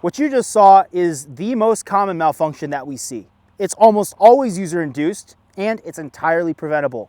What you just saw is the most common malfunction that we see. It's almost always user-induced, and it's entirely preventable.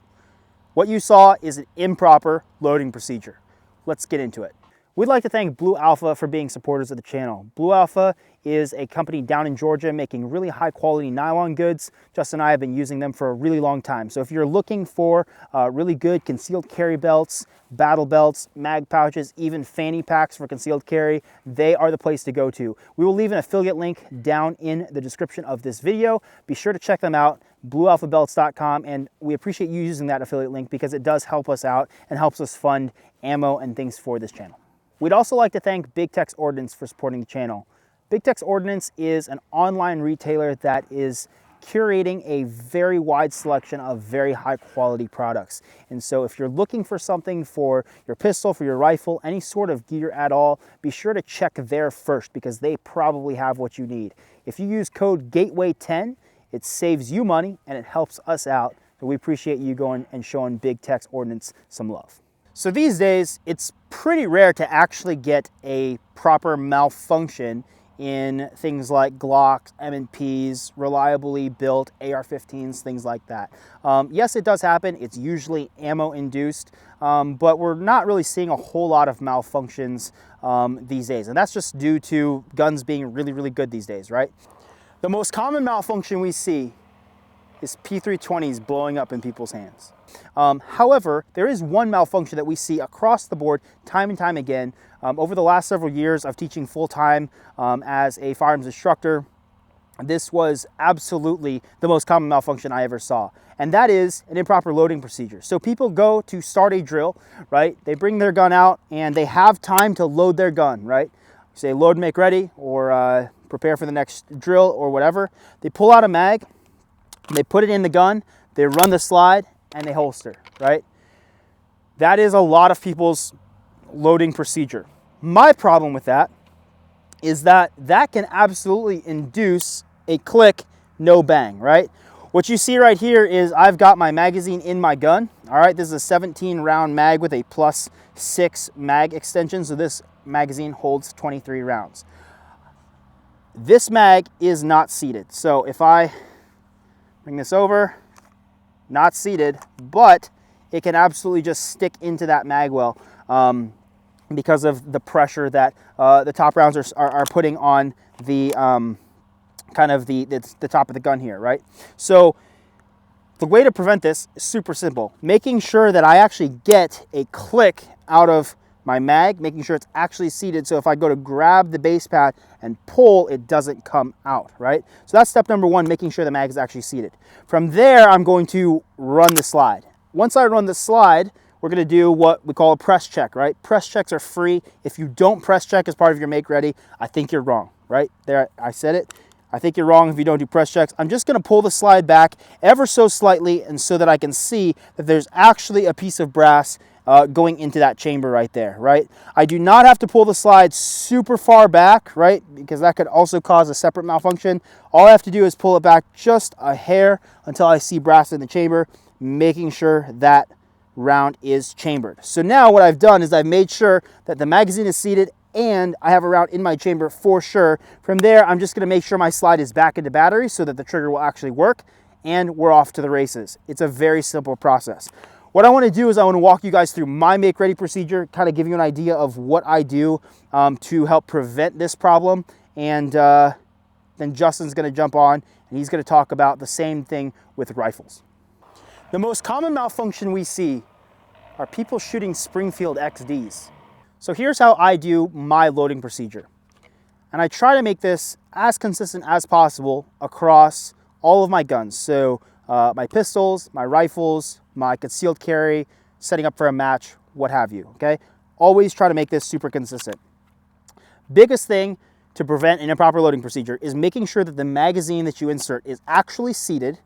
What you saw is an improper loading procedure. Let's get into it. We'd like to thank Blue Alpha for being supporters of the channel. Blue Alpha is a company down in Georgia making really high quality nylon goods. Justin and I have been using them for a really long time. So if you're looking for really good concealed carry belts, battle belts, mag pouches, even fanny packs for concealed carry, they are the place to go to. We will leave an affiliate link down in the description of this video. Be sure to check them out, bluealphabelts.com, and we appreciate you using that affiliate link because it does help us out and helps us fund ammo and things for this channel. We'd also like to thank Big Tex Ordnance for supporting the channel. Big Tex Ordnance is an online retailer that is curating a very wide selection of very high quality products. And so if you're looking for something for your pistol, for your rifle, any sort of gear at all, be sure to check there first because they probably have what you need. If you use code GATEWAY10, it saves you money and it helps us out. So we appreciate you going and showing Big Tex Ordnance some love. So these days, it's pretty rare to actually get a proper malfunction in things like Glocks, M&Ps, reliably built AR-15s, things like that. Yes, it does happen. It's usually ammo-induced, but we're not really seeing a whole lot of malfunctions these days. And that's just due to guns being really, really good these days, right? The most common malfunction we see is P320s blowing up in people's hands. However, there is one malfunction that we see across the board time and time again. Over the last several years of teaching full-time as a firearms instructor, this was absolutely the most common malfunction I ever saw. And that is an improper loading procedure. So people go to start a drill, right? They bring their gun out and they have time to load their gun, right? You say load, make ready, or prepare for the next drill or whatever. They pull out a mag, they put it in the gun, they run the slide, and they holster, right? That is a lot of people's loading procedure. My problem with that is that that can absolutely induce a click, no bang, right? What you see right here is I've got my magazine in my gun, all right? This is a 17 round mag with a +6 mag extension, so this magazine holds 23 rounds. This mag is not seated, so if I bring this over, not seated, but it can absolutely just stick into that mag well because of the pressure that the top rounds are putting on the kind of the top of the gun here, right? So the way to prevent this is super simple. Making sure that I actually get a click out of my mag, making sure it's actually seated, so if I go to grab the base pad and pull, it doesn't come out, right? So that's step number one, making sure the mag is actually seated. From there, I'm going to run the slide. Once I run the slide, we're gonna do what we call a press check, right? Press checks are free. If you don't press check as part of your make ready, I think you're wrong, right? There, I said it. I think you're wrong if you don't do press checks. I'm just gonna pull the slide back ever so slightly and so that I can see that there's actually a piece of brass going into that chamber right there, right? I do not have to pull the slide super far back, right? Because that could also cause a separate malfunction. All I have to do is pull it back just a hair until I see brass in the chamber, making sure that round is chambered. So now what I've done is I've made sure that the magazine is seated and I have a round in my chamber for sure. From there, I'm just gonna make sure my slide is back into battery so that the trigger will actually work, and we're off to the races. It's a very simple process. What I want to do is I want to walk you guys through my make ready procedure, kind of give you an idea of what I do to help prevent this problem. And then Justin's going to jump on and he's going to talk about the same thing with rifles. The most common malfunction we see are people shooting Springfield XDs. So here's how I do my loading procedure. And I try to make this as consistent as possible across all of my guns. So my pistols, my rifles, my concealed carry, setting up for a match, what have you, okay? Always try to make this super consistent. Biggest thing to prevent an improper loading procedure is making sure that the magazine that you insert is actually seated,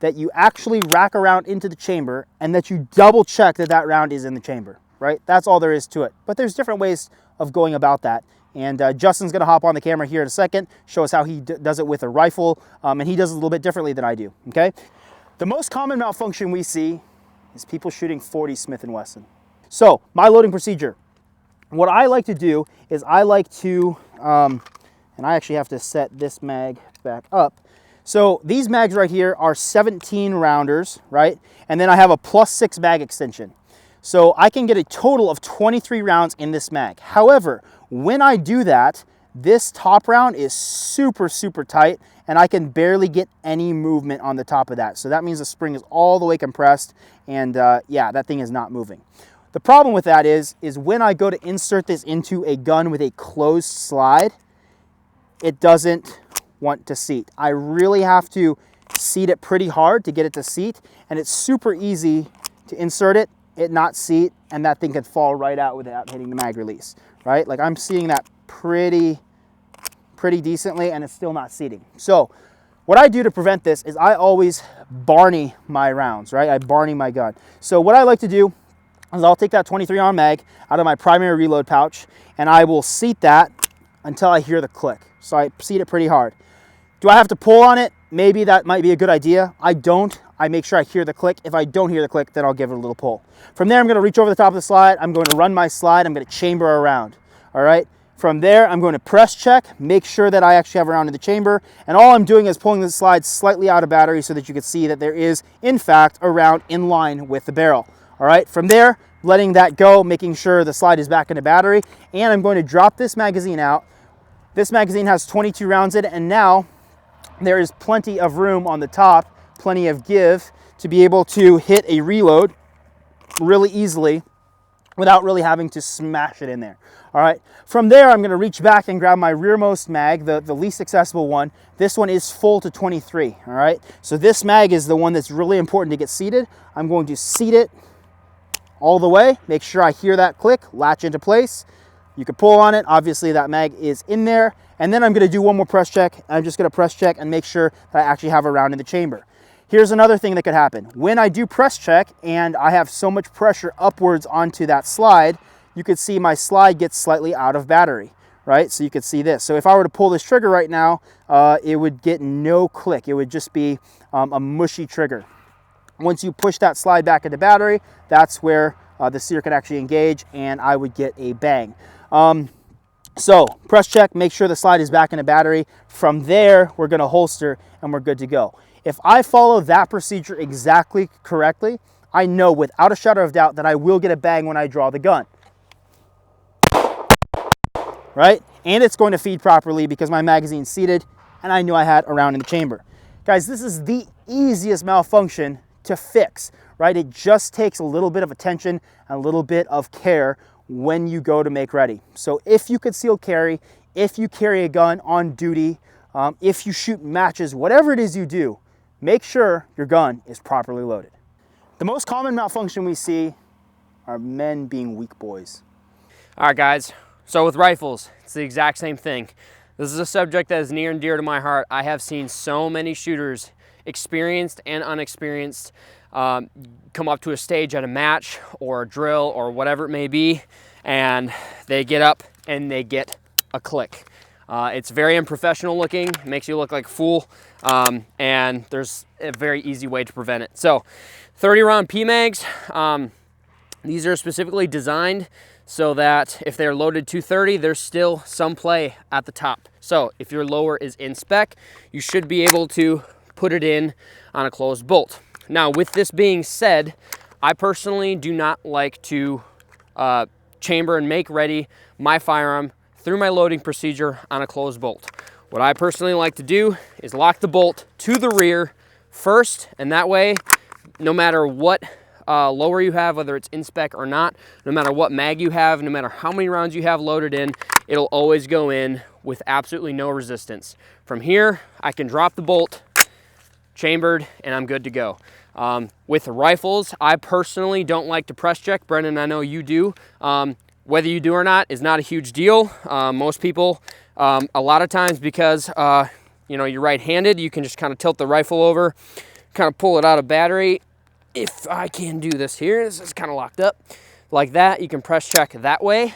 that you actually rack around into the chamber, and that you double check that that round is in the chamber, right? That's all there is to it. But there's different ways of going about that. And Justin's gonna hop on the camera here in a second, show us how he does it with a rifle, and he does it a little bit differently than I do, okay? The most common malfunction we see is people shooting .40 Smith & Wesson. So, my loading procedure. What I like to do is I like to, and and I actually have to set this mag back up. So these mags right here are 17 rounders, right? And then I have a +6 mag extension. So I can get a total of 23 rounds in this mag. However, when I do that, this top round is super, super tight, and I can barely get any movement on the top of that. So that means the spring is all the way compressed, and yeah, that thing is not moving. The problem with that is when I go to insert this into a gun with a closed slide, it doesn't want to seat. I really have to seat it pretty hard to get it to seat, and it's super easy to insert it not seat, and that thing could fall right out without hitting the mag release, right? Like I'm seeing that pretty decently, and it's still not seating. So what I do to prevent this is I always Barney my rounds, right? I Barney my gun. So what I like to do is I'll take that 23 round mag out of my primary reload pouch, and I will seat that until I hear the click. So I seat it pretty hard. Do I have to pull on it? Maybe that might be a good idea. I don't. I make sure I hear the click. If I don't hear the click, then I'll give it a little pull. From there, I'm going to reach over the top of the slide. I'm going to run my slide. I'm going to chamber around. All right. From there, I'm going to press check, make sure that I actually have a round in the chamber. And all I'm doing is pulling the slide slightly out of battery so that you can see that there is, in fact, a round in line with the barrel. All right. From there, letting that go, making sure the slide is back into battery. And I'm going to drop this magazine out. This magazine has 22 rounds in it, and now there is plenty of room on the top, plenty of give to be able to hit a reload really easily without really having to smash it in there. All right, from there, I'm gonna reach back and grab my rearmost mag, the least accessible one. This one is full to 23, all right? So this mag is the one that's really important to get seated. I'm going to seat it all the way, make sure I hear that click, latch into place. You can pull on it, obviously that mag is in there. And then I'm gonna do one more press check. I'm just gonna press check and make sure that I actually have a round in the chamber. Here's another thing that could happen. When I do press check and I have so much pressure upwards onto that slide, you could see my slide gets slightly out of battery, right? So you could see this. So if I were to pull this trigger right now, it would get no click. It would just be a mushy trigger. Once you push that slide back into battery, that's where the sear can actually engage, and I would get a bang. So press check, make sure the slide is back in a battery. From there, we're gonna holster and we're good to go. If I follow that procedure exactly correctly, I know without a shadow of doubt that I will get a bang when I draw the gun. Right? And it's going to feed properly because my magazine's seated and I knew I had a round in the chamber. Guys, this is the easiest malfunction to fix, right? It just takes a little bit of attention and a little bit of care when you go to make ready. So if you concealed carry, if you carry a gun on duty, if you shoot matches, whatever it is you do, make sure your gun is properly loaded. The most common malfunction we see are men being weak boys. All right, guys. So with rifles, it's the exact same thing. This is a subject that is near and dear to my heart. I have seen so many shooters, experienced and unexperienced, come up to a stage at a match or a drill or whatever it may be, and they get up and they get a click. It's very unprofessional looking, makes you look like a fool, and there's a very easy way to prevent it. So 30 round PMags, these are specifically designed so that if they're loaded 230, there's still some play at the top. So if your lower is in spec, you should be able to put it in on a closed bolt. Now, with this being said, I personally do not like to chamber and make ready my firearm through my loading procedure on a closed bolt. What I personally like to do is lock the bolt to the rear first, and that way, no matter what lower you have, whether it's in spec or not, no matter what mag you have, no matter how many rounds you have loaded in, it'll always go in with absolutely no resistance. From here, I can drop the bolt, chambered, and I'm good to go. With rifles, I personally don't like to press check. Brennan, I know you do. Whether you do or not is not a huge deal. Most people, a lot of times because you're right-handed, you can just kind of tilt the rifle over, kind of pull it out of battery. If I can do this here, this is kind of locked up like that. You can press check that way.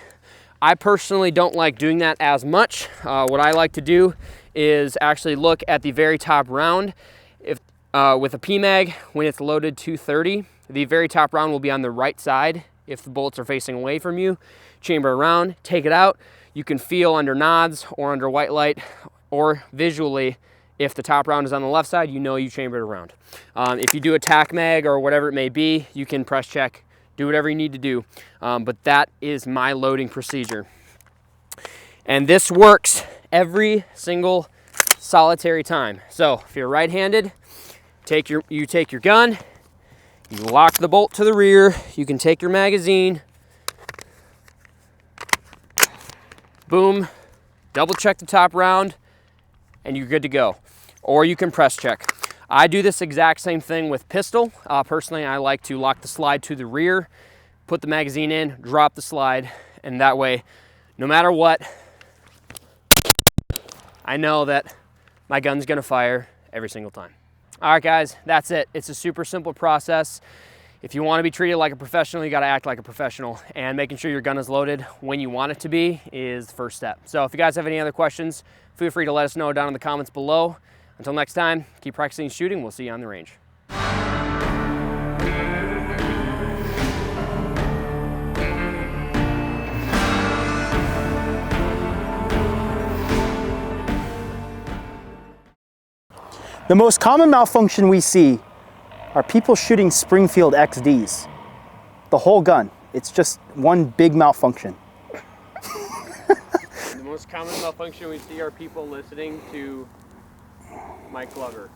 I personally don't like doing that as much. What I like to do is actually look at the very top round. If with a PMag, when it's loaded 230, the very top round will be on the right side if the bullets are facing away from you. Chamber around, take it out. you can feel under nods or under white light or visually, if the top round is on the left side, you know you chambered a round. If you do a tack mag or whatever it may be, you can press check, do whatever you need to do. But that is my loading procedure. And this works every single solitary time. So if you're right-handed, you take your gun, you lock the bolt to the rear, you can take your magazine, boom, double check the top round, and you're good to go. Or you can press check. I do this exact same thing with pistol. Personally, I like to lock the slide to the rear, put the magazine in, drop the slide, and that way, no matter what, I know that my gun's gonna fire every single time. All right, guys, that's it. It's a super simple process. If you wanna be treated like a professional, you gotta act like a professional, and making sure your gun is loaded when you want it to be is the first step. So if you guys have any other questions, feel free to let us know down in the comments below. Until next time, keep practicing shooting. We'll see you on the range. The most common malfunction we see are people shooting Springfield XDs. The whole gun. It's just one big malfunction. The most common malfunction we see are people listening to Mike Glover.